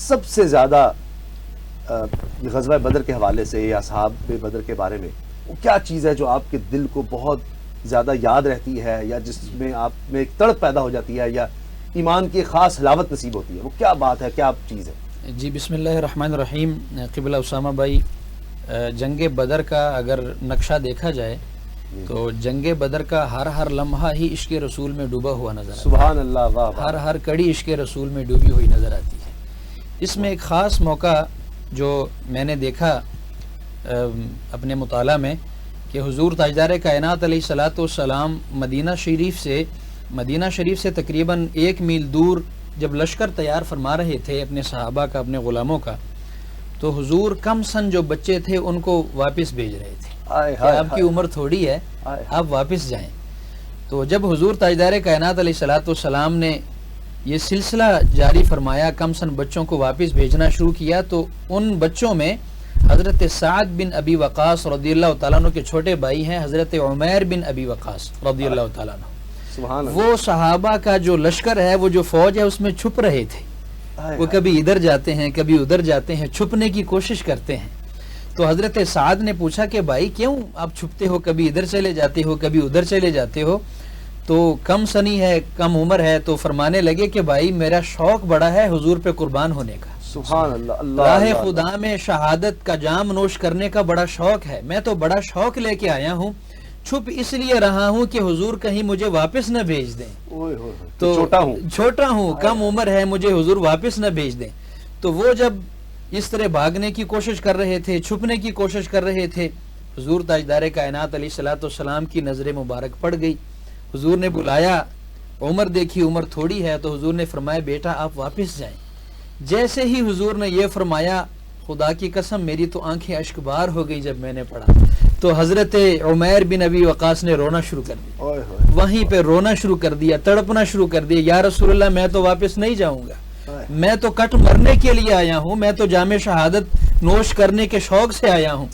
سب سے زیادہ غزوہ بدر کے حوالے سے یا اصحاب بدر کے بارے میں وہ کیا چیز ہے جو آپ کے دل کو بہت زیادہ یاد رہتی ہے, یا جس میں آپ میں ایک تڑپ پیدا ہو جاتی ہے, یا ایمان کی خاص حلاوت نصیب ہوتی ہے؟ وہ کیا بات ہے, کیا چیز ہے؟ جی بسم اللہ الرحمن الرحیم. قبلہ اسامہ بھائی, جنگ بدر کا اگر نقشہ دیکھا جائے تو جنگ بدر کا ہر لمحہ ہی عشق رسول میں ڈوبا ہوا نظر آتا ہے. سبحان اللہ, واہ واہ. ہر کڑی عشق رسول میں ڈوبی ہوئی نظر آتی ہے. اس میں ایک خاص موقع جو میں نے دیکھا اپنے مطالعہ میں کہ حضور تاجدار کائنات علیہ الصلوۃ والسلام مدینہ شریف سے تقریباً 1 میل دور جب لشکر تیار فرما رہے تھے اپنے صحابہ کا, اپنے غلاموں کا, تو حضور کم سن جو بچے تھے ان کو واپس بھیج رہے تھے کہ آپ کی عمر تھوڑی ہے, آپ واپس جائیں. تو جب حضور تاجدار کائنات علیہ الصلوۃ والسلام نے یہ سلسلہ جاری فرمایا, کم سن بچوں کو واپس بھیجنا شروع کیا, تو ان بچوں میں حضرت سعد بن ابی وقاص رضی اللہ تعالیٰ عنہ کے چھوٹے بھائی ہیں حضرت عمیر بن ابی وقاص رضی اللہ تعالیٰ عنہ. سبحان اللہ. وہ صحابہ کا جو لشکر ہے, وہ جو فوج ہے, اس میں چھپ رہے تھے. وہ کبھی ادھر جاتے ہیں, کبھی ادھر جاتے ہیں, چھپنے کی کوشش کرتے ہیں. تو حضرت سعد نے پوچھا کہ بھائی کیوں آپ چھپتے ہو, کبھی ادھر چلے جاتے ہو, کبھی ادھر چلے جاتے ہو؟ تو کم سنی ہے, کم عمر ہے, تو فرمانے لگے کہ بھائی میرا شوق بڑا ہے حضور پہ قربان ہونے کا. سبحان اللہ. راہ خدا میں شہادت کا جام نوش کرنے کا بڑا شوق ہے. میں تو بڑا شوق لے کے آیا ہوں, چھپ اس لیے رہا ہوں کہ حضور کہیں مجھے واپس نہ بھیج دیں. تو چھوٹا ہوں, کم عمر ہے, مجھے حضور واپس نہ بھیج دیں. تو وہ جب اس طرح بھاگنے کی کوشش کر رہے تھے, چھپنے کی کوشش کر رہے تھے, حضور تاجدار کائنات علیہ الصلوۃ والسلام کی نظر مبارک پڑ گئی. حضور نے بلایا, عمر دیکھی, عمر تھوڑی ہے, تو حضور نے فرمایا بیٹا آپ واپس جائیں. جیسے ہی حضور نے یہ فرمایا, خدا کی قسم میری تو آنکھیں اشک بار ہو گئی جب میں نے پڑھا. تو حضرت عمیر بن ابی وقاص نے رونا شروع کر دیا, وہیں پہ رونا شروع کر دیا, تڑپنا شروع کر دیا. یا رسول اللہ میں تو واپس نہیں جاؤں گا, میں تو کٹ مرنے کے لیے آیا ہوں, میں تو جام شہادت نوش کرنے کے شوق سے آیا ہوں.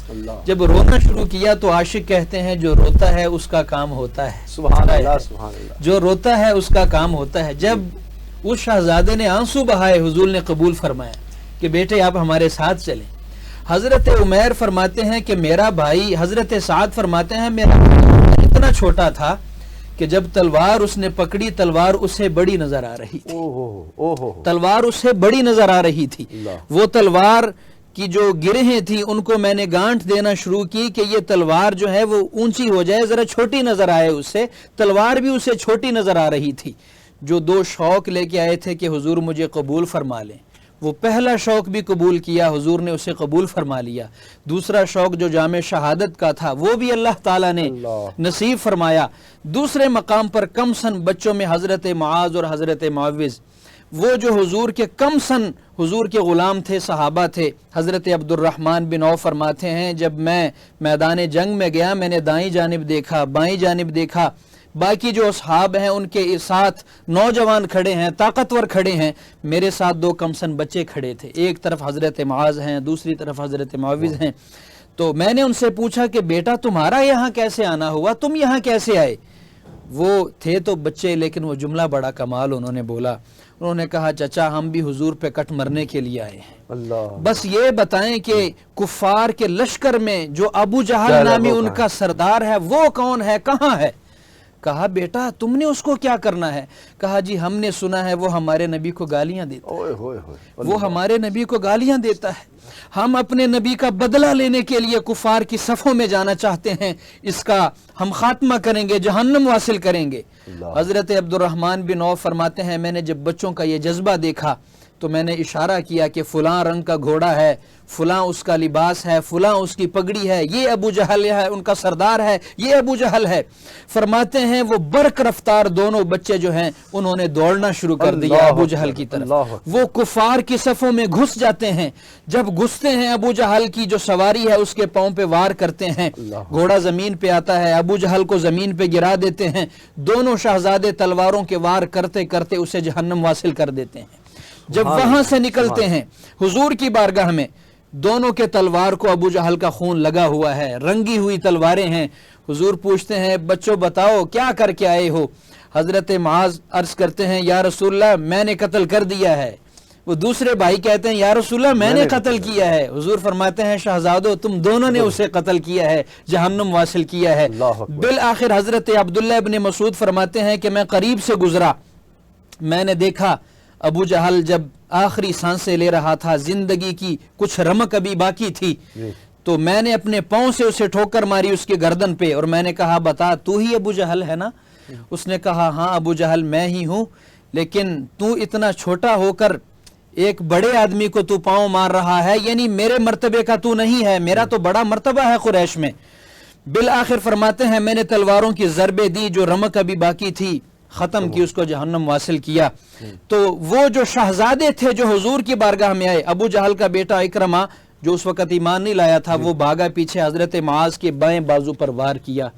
جب رونا شروع کیا تو عاشق کہتے ہیں جو روتا ہے اس کا کام ہوتا ہے. سبحان اللہ, سبحان اللہ. جو روتا ہے اس کا کام ہوتا ہے. جب اس شہزادے نے آنسو بہائے, حضور نے قبول فرمایا کہ بیٹے آپ ہمارے ساتھ چلیں. حضرت عمیر فرماتے ہیں کہ میرا بھائی, حضرت سعد فرماتے ہیں میرا بھائی اتنا چھوٹا تھا کہ جب تلوار اس نے پکڑی, تلوار اسے بڑی نظر آ رہی تھی. تلوار اسے بڑی نظر آ رہی تھی. وہ تلوار کی جو گرہیں تھیں ان کو میں نے گانٹھ دینا شروع کی کہ یہ تلوار جو ہے وہ اونچی ہو جائے, ذرا چھوٹی نظر آئے اس سے. تلوار بھی اسے چھوٹی نظر آ رہی تھی. جو 2 شوق لے کے آئے تھے کہ حضور مجھے قبول فرما لیں, وہ پہلا شوق بھی قبول کیا, حضور نے اسے قبول فرما لیا. دوسرا شوق جو جامع شہادت کا تھا وہ بھی اللہ تعالیٰ نے نصیب فرمایا. دوسرے مقام پر کم سن بچوں میں حضرت معاذ اور حضرت معوذ, وہ جو حضور کے کم سن حضور کے غلام تھے, صحابہ تھے. حضرت عبد الرحمن بن عوف فرماتے ہیں جب میں میدان جنگ میں گیا, میں نے دائیں جانب دیکھا, بائیں جانب دیکھا, باقی جو اصحاب ہیں ان کے ساتھ نوجوان کھڑے ہیں, طاقتور کھڑے ہیں, میرے ساتھ 2 کمسن بچے کھڑے تھے. ایک طرف حضرت معاذ ہیں, دوسری طرف حضرت معوذ ہیں. تو میں نے ان سے پوچھا کہ بیٹا تمہارا یہاں کیسے آنا ہوا, تم یہاں کیسے آئے؟ وہ تھے تو بچے, لیکن وہ جملہ بڑا کمال انہوں نے بولا. انہوں نے کہا چچا ہم بھی حضور پہ کٹ مرنے کے لیے آئے ہیں. بس یہ بتائیں کہ کفار کے لشکر میں جو ابو جہل نامی ان کا سردار ہے وہ کون ہے, کہاں ہے؟ کہا بیٹا تم نے اس کو کیا کرنا ہے؟ کہا جی ہم نے سنا ہے وہ ہمارے نبی کو گالیاں دیتا ہے, وہ ہمارے نبی کو گالیاں دیتا ہے. ہم اپنے نبی کا بدلہ لینے کے لیے کفار کی صفوں میں جانا چاہتے ہیں, اس کا ہم خاتمہ کریں گے, جہنم واصل کریں گے. حضرت عبد الرحمن بن عوف فرماتے ہیں میں نے جب بچوں کا یہ جذبہ دیکھا تو میں نے اشارہ کیا کہ فلاں رنگ کا گھوڑا ہے, فلاں اس کا لباس ہے, فلاں اس کی پگڑی ہے, یہ ابو جہل ہے, ان کا سردار ہے, یہ ابو جہل ہے. فرماتے ہیں وہ برق رفتار دونوں بچے جو ہیں انہوں نے دوڑنا شروع کر دیا ابو جہل کی طرف. وہ کفار کی صفوں میں گھس جاتے ہیں. جب گھستے ہیں ابو جہل کی جو سواری ہے اس کے پاؤں پہ وار کرتے ہیں, گھوڑا زمین پہ آتا ہے, ابو جہل کو زمین پہ گرا دیتے ہیں. دونوں شہزادے تلواروں کے وار کرتے کرتے اسے جہنم واصل کر دیتے ہیں. جب وہاں سے نکلتے ہیں حضور کی بارگاہ میں, دونوں کے تلوار کو ابو جہل کا خون لگا ہوا ہے, رنگی ہوئی تلواریں ہیں. حضور پوچھتے ہیں بچوں بتاؤ کیا کر کے آئے ہو؟ حضرت معاذ عرض کرتے ہیں یا رسول اللہ میں نے قتل کر دیا ہے. وہ دوسرے بھائی کہتے ہیں یا رسول اللہ میں نے قتل کیا ہے. حضور فرماتے ہیں شہزادو تم دونوں نے اسے قتل کیا ہے, جہنم واصل کیا ہے. اللہ اکبر. بالآخر حضرت عبداللہ ابن مسعود فرماتے ہیں کہ میں قریب سے گزرا, میں نے دیکھا ابو جہل جب آخری سانسیں لے رہا تھا, زندگی کی کچھ رمق ابھی باقی تھی, تو میں نے اپنے پاؤں سے اسے ٹھوکر ماری اس کے گردن پہ, اور میں نے کہا بتا تو ہی ابو جہل ہے نا؟ اس نے کہا ہاں ابو جہل میں ہی ہوں, لیکن تو اتنا چھوٹا ہو کر ایک بڑے آدمی کو تو پاؤں مار رہا ہے, یعنی میرے مرتبے کا تو نہیں ہے, میرا تو بڑا مرتبہ ہے قریش میں. بالآخر فرماتے ہیں میں نے تلواروں کی ضربیں دی, جو رمق ابھی باقی تھی ختم کی, اس کو جہنم واصل کیا. تو وہ جو شہزادے تھے جو حضور کی بارگاہ میں آئے, ابو جہل کا بیٹا اکرمہ جو اس وقت ایمان نہیں لایا تھا, وہ بھاگا پیچھے, حضرت معاذ کے بائیں بازو پر وار کیا,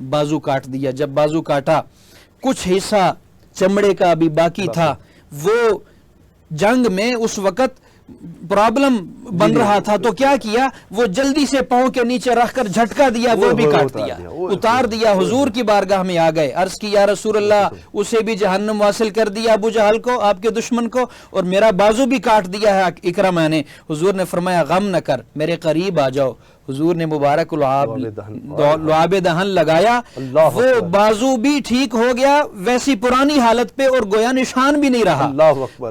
بازو کاٹ دیا. جب بازو کاٹا کچھ حصہ چمڑے کا ابھی باقی تھا, وہ جنگ میں اس وقت پرابلم بن رہا تھا, تو کیا کیا, وہ جلدی سے پاؤں کے نیچے رکھ کر جھٹکا دیا, وہ بھی کاٹ دیا, اتار دیا. حضور کی بارگاہ میں آ گئے, عرض کی یا رسول اللہ اسے بھی جہنم واصل کر دیا ابو جہل کو, آپ کے دشمن کو, اور میرا بازو بھی کاٹ دیا ہے اکرمہ نے. حضور نے فرمایا غم نہ کر, میرے قریب آ جاؤ. حضور نے مبارک لعاب دہن لگایا, وہ بازو بھی ٹھیک ہو گیا ویسی پرانی حالت پہ, اور گویا نشان بھی نہیں رہا.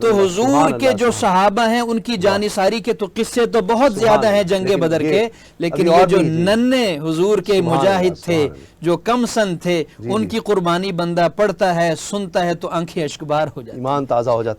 تو حضور کے جو صحابہ ہیں ان کی جانثاری کے تو قصے تو بہت زیادہ ہیں جنگ بدر کے, لیکن یہ جو ننھے حضور کے مجاہد تھے, جو کم سن تھے, ان کی قربانی بندہ پڑھتا ہے, سنتا ہے تو آنکھیں اشکبار ہو جاتی, ایمان تازہ ہو جاتا ہے.